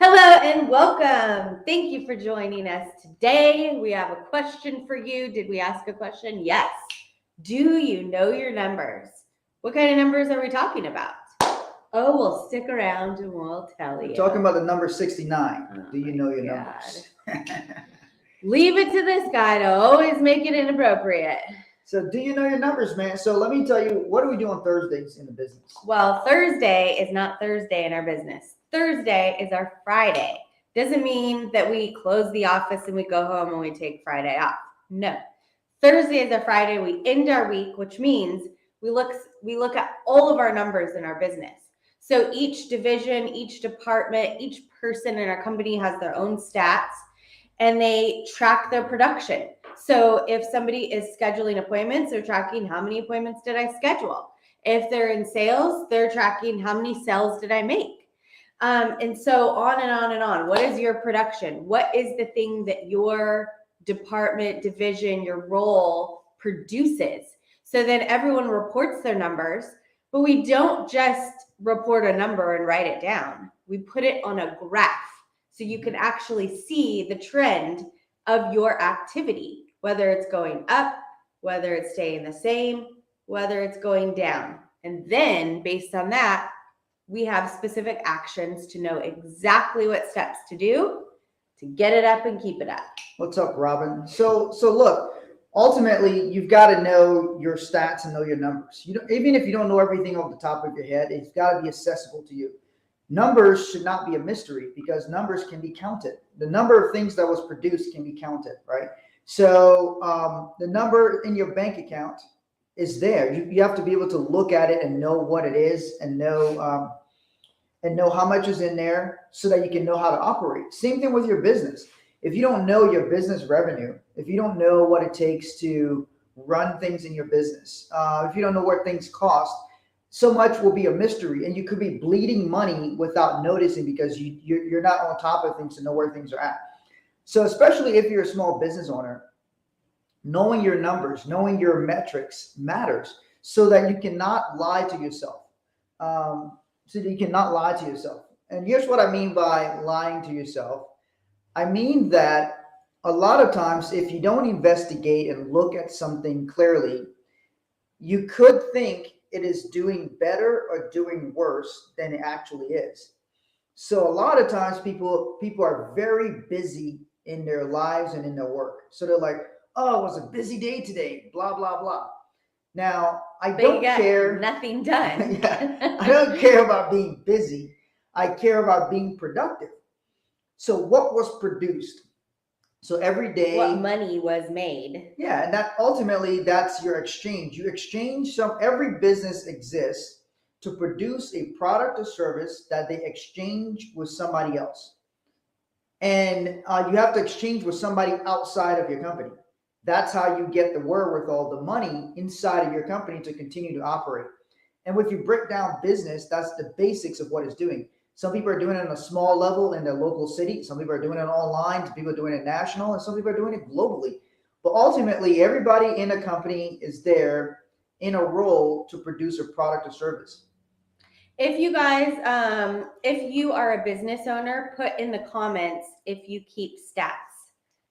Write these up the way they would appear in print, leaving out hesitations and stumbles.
Hello and welcome. Thank you for joining us today. We have a question for you. Did we ask a question? Yes. Do you know your numbers? What kind of numbers are we talking about? Oh, well, stick around and we'll tell We're you. talking about the number 69. Oh Do you my know your God. numbers? Leave it to this guy to always make it inappropriate. So, do you know your numbers, man? So, let me tell you, what do we do on Thursdays in the business? Well, Thursday is not Thursday in our business. Thursday is our Friday. Doesn't mean that we close the office and we go home and we take Friday off. No. Thursday is our Friday. We end our week, which means we look at all of our numbers in our business. So each division, each department, each person in our company has their own stats and they track their production. So if somebody is scheduling appointments, they're tracking how many appointments did I schedule. If they're in sales, they're tracking how many sales did I make. And so on and on and on. What is your production? What is the thing that your department, division, your role produces? So then everyone reports their numbers, but we don't just report a number and write it down. We put it on a graph so you can actually see the trend of your activity, whether it's going up, whether it's staying the same, whether it's going down. And then based on that, we have specific actions to know exactly what steps to do to get it up and keep it up. What's up, Robin? So look, ultimately, you've got to know your stats and know your numbers. Even if you don't know everything off the top of your head, it's got to be accessible to you. Numbers should not be a mystery because numbers can be counted. The number of things that was produced can be counted, right? So the number in your bank account is there. You have to be able to look at it and know what it is and know how much is in there so that you can know how to operate. Same thing with your business. If you don't know your business revenue, if you don't know what it takes to run things in your business, if you don't know what things cost, so much will be a mystery, and you could be bleeding money without noticing because you're not on top of things to know where things are at. So especially if you're a small business owner, knowing your numbers, knowing your metrics matters so that you cannot lie to yourself. And here's what I mean by lying to yourself. I mean that a lot of times, if you don't investigate and look at something clearly, you could think it is doing better or doing worse than it actually is. So a lot of times people are very busy in their lives and in their work. So they're like, oh, it was a busy day today, blah, blah, blah. Now, I don't care. Nothing done. Yeah, I don't care about being busy. I care about being productive. So what was produced? So every day, what money was made. Yeah, and that ultimately that's your exchange. You exchange every business exists to produce a product or service that they exchange with somebody else. And you have to exchange with somebody outside of your company. That's how you get the wherewithal, the money inside of your company to continue to operate. And if you break down business, that's the basics of what it's doing. Some people are doing it on a small level in their local city. Some people are doing it online. Some people are doing it national, and some people are doing it globally. But ultimately, everybody in a company is there in a role to produce a product or service. If you guys, if you are a business owner, put in the comments if you keep stats.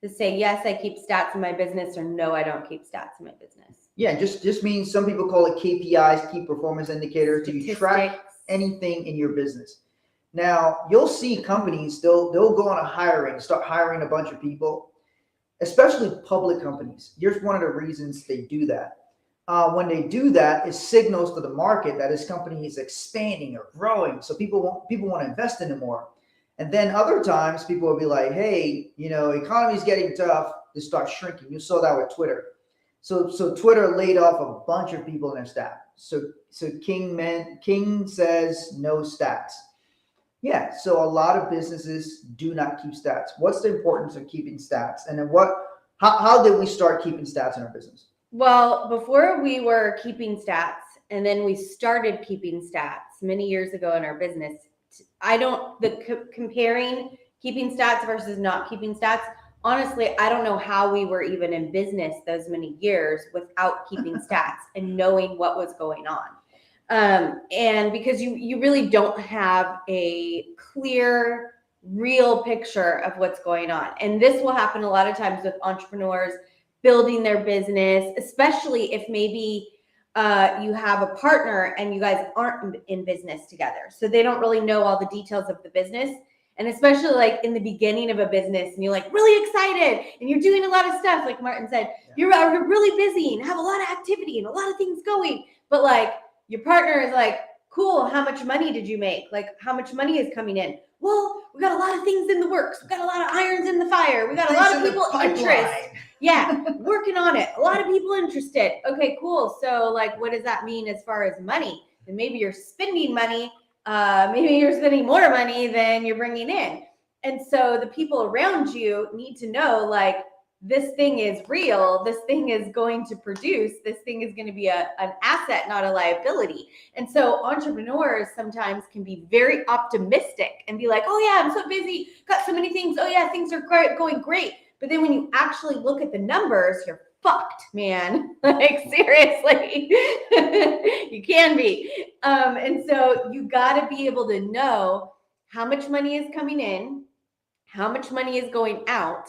To say, yes, I keep stats in my business, or no, I don't keep stats in my business. Yeah, just means some people call it KPIs, key performance indicators. Do you track anything in your business? Now, you'll see companies, they'll go on a hiring, start hiring a bunch of people, especially public companies. Here's one of the reasons they do that. When they do that, it signals to the market that this company is expanding or growing. So people want to invest in it more. And then other times people will be like, hey, economy's getting tough. They start shrinking. You saw that with Twitter. So Twitter laid off a bunch of people in their staff. So King says no stats. Yeah, so a lot of businesses do not keep stats. What's the importance of keeping stats? And then how did we start keeping stats in our business? Well, before we were keeping stats, and then we started keeping stats many years ago in our business. Comparing keeping stats versus not keeping stats, honestly, I don't know how we were even in business those many years without keeping stats and knowing what was going on. And because you really don't have a clear real picture of what's going on. And this will happen a lot of times with entrepreneurs building their business, especially if maybe you have a partner and you guys aren't in business together. So they don't really know all the details of the business. And especially like in the beginning of a business and you're like really excited and you're doing a lot of stuff, like Martin said, you're really busy and have a lot of activity and a lot of things going. But like your partner is like, cool, how much money did you make? Like how much money is coming in? Well, we got a lot of things in the works. We got a lot of irons in the fire. We got a lot of people interested. Yeah, working on it. A lot of people interested. Okay, cool. So like, what does that mean as far as money? And maybe you're spending money. Maybe you're spending more money than you're bringing in. And so the people around you need to know like, this thing is real. This thing is going to produce. This thing is going to be an asset, not a liability. And so entrepreneurs sometimes can be very optimistic and be like, oh yeah, I'm so busy, got so many things. Oh yeah, things are going great. But then when you actually look at the numbers, you're fucked, man. Like seriously, you can be. And so you got to be able to know how much money is coming in, how much money is going out,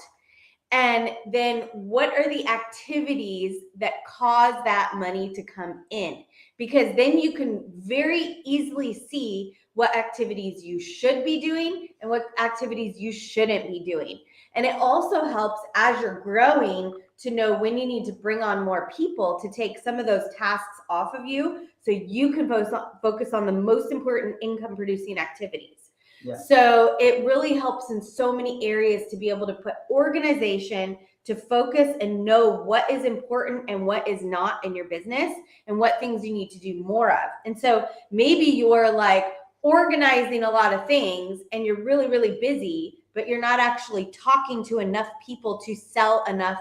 and then what are the activities that cause that money to come in? Because then you can very easily see what activities you should be doing and what activities you shouldn't be doing. And it also helps as you're growing to know when you need to bring on more people to take some of those tasks off of you so you can focus on the most important income producing activities. Yeah. So it really helps in so many areas to be able to put organization to focus and know what is important and what is not in your business and what things you need to do more of. And so maybe you're like organizing a lot of things and you're really, really busy, but you're not actually talking to enough people to sell enough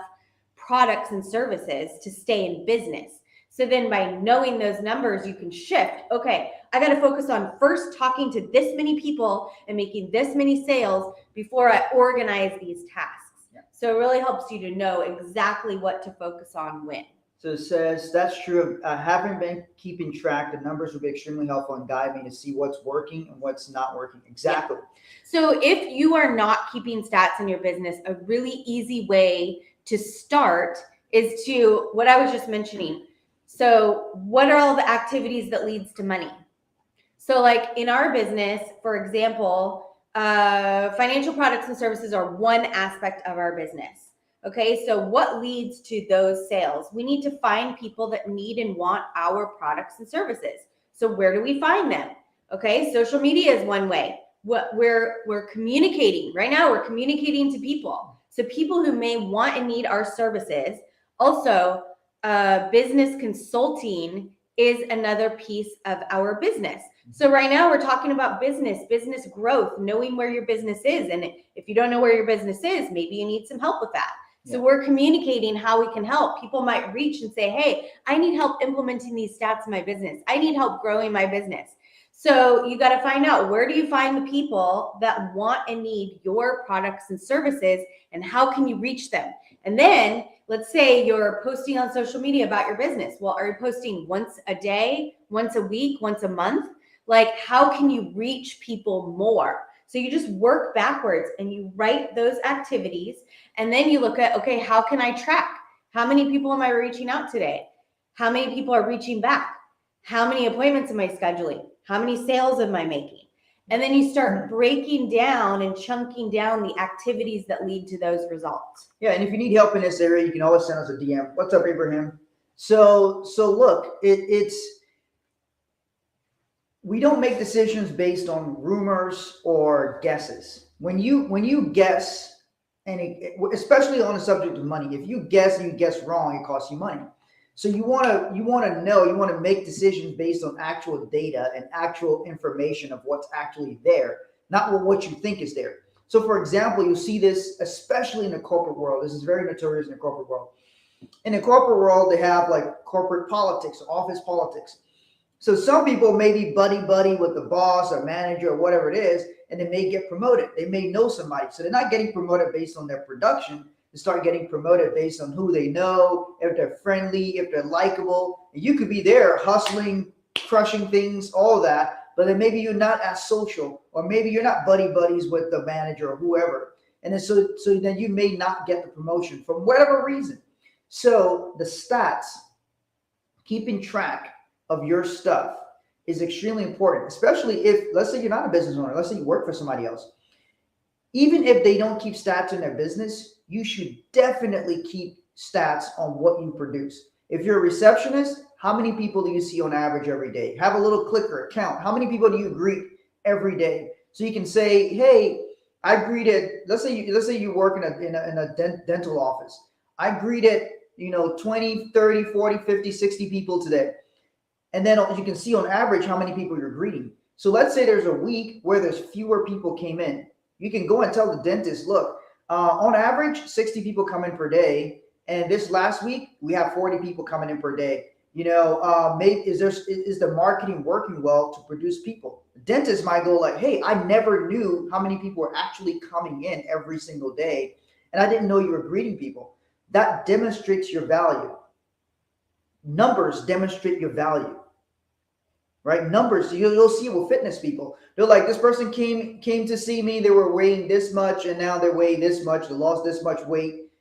products and services to stay in business. So then by knowing those numbers, you can shift. Okay, I got to focus on first talking to this many people and making this many sales before I organize these tasks. Yeah. So it really helps you to know exactly what to focus on when. So it says, that's true. Having been keeping track, the numbers will be extremely helpful and guide me to see what's working and what's not working. Exactly. Yeah. So if you are not keeping stats in your business, a really easy way to start is to what I was just mentioning. So what are all the activities that leads to money? So like in our business, for example, financial products and services are one aspect of our business. Okay, so what leads to those sales? We need to find people that need and want our products and services. So where do we find them? Okay, social media is one way. What we're communicating right now, we're communicating to people. So people who may want and need our services. Also, business consulting is another piece of our business. So right now we're talking about business growth, knowing where your business is. And if you don't know where your business is, maybe you need some help with that. Yeah. So we're communicating how we can help. People might reach and say, hey, I need help implementing these stats in my business. I need help growing my business. So you got to find out, where do you find the people that want and need your products and services, and how can you reach them? And then let's say you're posting on social media about your business. Well, are you posting once a day, once a week, once a month? Like, how can you reach people more? So you just work backwards and you write those activities, and then you look at, okay, how can I track? How many people am I reaching out today? How many people are reaching back? How many appointments am I scheduling? How many sales am I making? And then you start breaking down and chunking down the activities that lead to those results. Yeah, and if you need help in this area, you can always send us a DM. What's up, Abraham? So look, we don't make decisions based on rumors or guesses. When you guess, especially on the subject of money, if you guess and you guess wrong, it costs you money. So you want to make decisions based on actual data and actual information of what's actually there, not what you think is there. So for example, you'll see this, especially in the corporate world. This is very notorious in the corporate world. In the corporate world, they have like corporate politics, office politics. So some people may be buddy with the boss or manager or whatever it is, and they may get promoted. They may know somebody. So they're not getting promoted based on their production. They start getting promoted based on who they know, if they're friendly, if they're likable. And you could be there hustling, crushing things, all of that, but then maybe you're not as social, or maybe you're not buddies with the manager or whoever. And then so then you may not get the promotion for whatever reason. So the stats, keeping track of your stuff is extremely important, especially if, let's say you're not a business owner, let's say you work for somebody else. Even if they don't keep stats in their business, you should definitely keep stats on what you produce. If you're a receptionist, how many people do you see on average every day? Have a little clicker, count. How many people do you greet every day? So you can say, hey, I greeted, let's say you work in a dental office. I greeted, 20, 30, 40, 50, 60 people today. And then you can see on average how many people you're greeting. So let's say there's a week where there's fewer people came in. You can go and tell the dentist, look, on average, 60 people come in per day. And this last week, we have 40 people coming in per day. Maybe is the marketing working well to produce people? The dentist might go like, hey, I never knew how many people were actually coming in every single day. And I didn't know you were greeting people. That demonstrates your value. Numbers demonstrate your value, right? Numbers, you'll see it with fitness people. They're like, this person came to see me. They were weighing this much, and now they're weighing this much. They lost this much weight.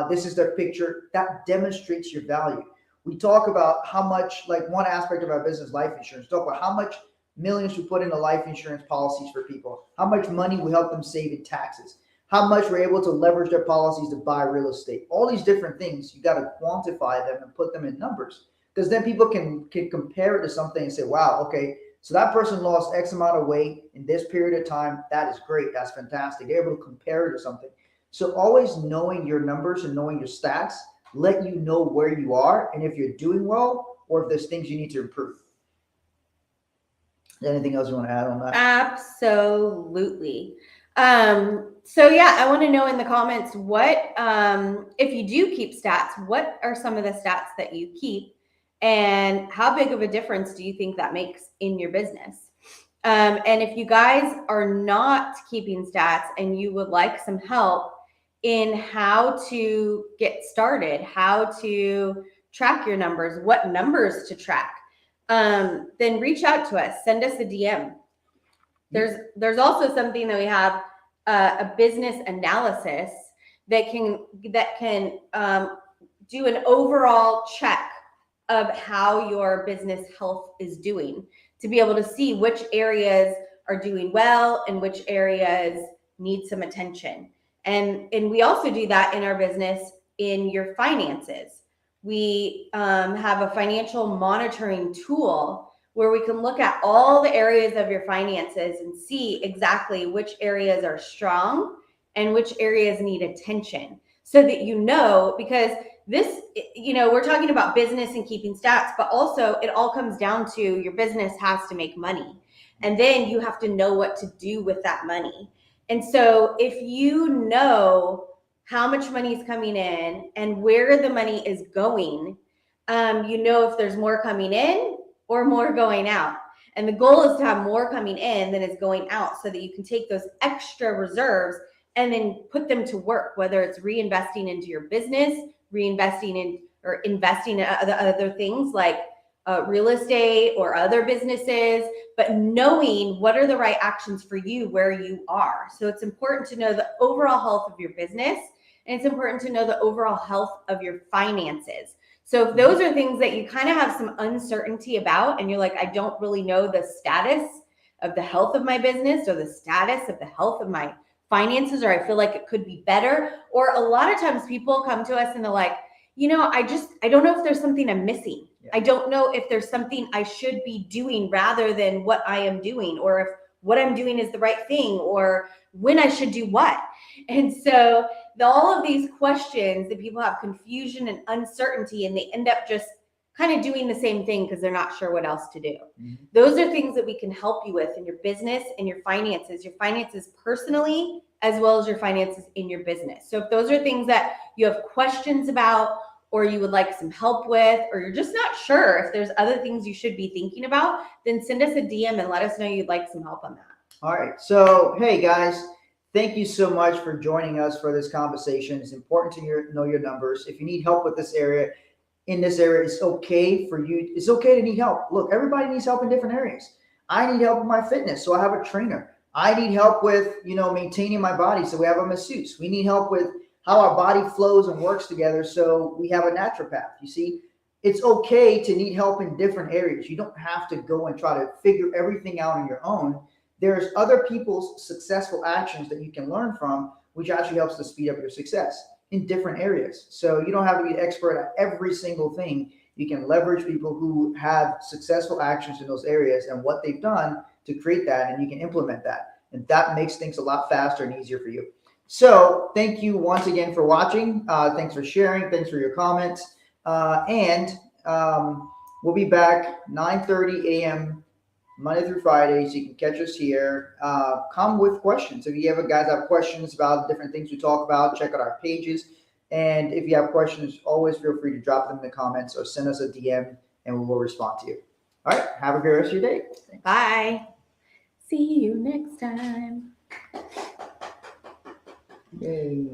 This is their picture. That demonstrates your value. We talk about how much, like one aspect of our business, life insurance, talk about how much millions we put into life insurance policies for people, how much money we help them save in taxes, how much we're able to leverage their policies to buy real estate. All these different things, you got to quantify them and put them in numbers, because then people can compare it to something and say, wow, okay, so that person lost X amount of weight in this period of time. That is great. That's fantastic. They're able to compare it to something. So always knowing your numbers and knowing your stats let you know where you are and if you're doing well or if there's things you need to improve. Is there anything else you want to add on that? Absolutely. So yeah, I want to know in the comments what, if you do keep stats, what are some of the stats that you keep, and how big of a difference do you think that makes in your business? And if you guys are not keeping stats and you would like some help in how to get started, how to track your numbers, what numbers to track, then reach out to us, send us a DM. There's also something that we have, a business analysis that can do an overall check of how your business health is doing, to be able to see which areas are doing well and which areas need some attention. And we also do that in our business in your finances. We have a financial monitoring tool where we can look at all the areas of your finances and see exactly which areas are strong and which areas need attention, so that because this, we're talking about business and keeping stats, but also it all comes down to your business has to make money. And then you have to know what to do with that money. And so if you know how much money is coming in and where the money is going, if there's more coming in or more going out. And the goal is to have more coming in than is going out, so that you can take those extra reserves and then put them to work, whether it's reinvesting into your business, reinvesting in or investing in other things like real estate or other businesses, but knowing what are the right actions for you where you are. So it's important to know the overall health of your business, and it's important to know the overall health of your finances. So if those are things that you kind of have some uncertainty about, and you're like, I don't really know the status of the health of my business or the status of the health of my finances, or I feel like it could be better. Or a lot of times people come to us and they're like, I don't know if there's something I'm missing. Yeah. I don't know if there's something I should be doing rather than what I am doing, or if what I'm doing is the right thing, or when I should do what. And so all of these questions that people have confusion and uncertainty, and they end up just kind of doing the same thing because they're not sure what else to do. Mm-hmm. Those are things that we can help you with in your business and your finances personally, as well as your finances in your business. So if those are things that you have questions about, or you would like some help with, or you're just not sure if there's other things you should be thinking about, then send us a DM and let us know you'd like some help on that. All right. So, hey guys, thank you so much for joining us for this conversation. It's important to know your numbers. If you need help with this area, it's okay for you. It's okay to need help. Look, everybody needs help in different areas. I need help with my fitness, so I have a trainer. I need help with, maintaining my body, so we have a masseuse. We need help with how our body flows and works together, so we have a naturopath. You see, it's okay to need help in different areas. You don't have to go and try to figure everything out on your own. There's other people's successful actions that you can learn from, which actually helps to speed up your success in different areas. So you don't have to be an expert at every single thing. You can leverage people who have successful actions in those areas and what they've done to create that, and you can implement that. And that makes things a lot faster and easier for you. So thank you once again for watching. Thanks for sharing. Thanks for your comments. We'll be back 9:30 a.m. Monday through Friday, so you can catch us here. Come with questions. If you ever guys have questions about different things we talk about, check out our pages. And if you have questions, always feel free to drop them in the comments or send us a DM and we will respond to you. All right. Have a great rest of your day. Thanks. Bye. See you next time. Yay.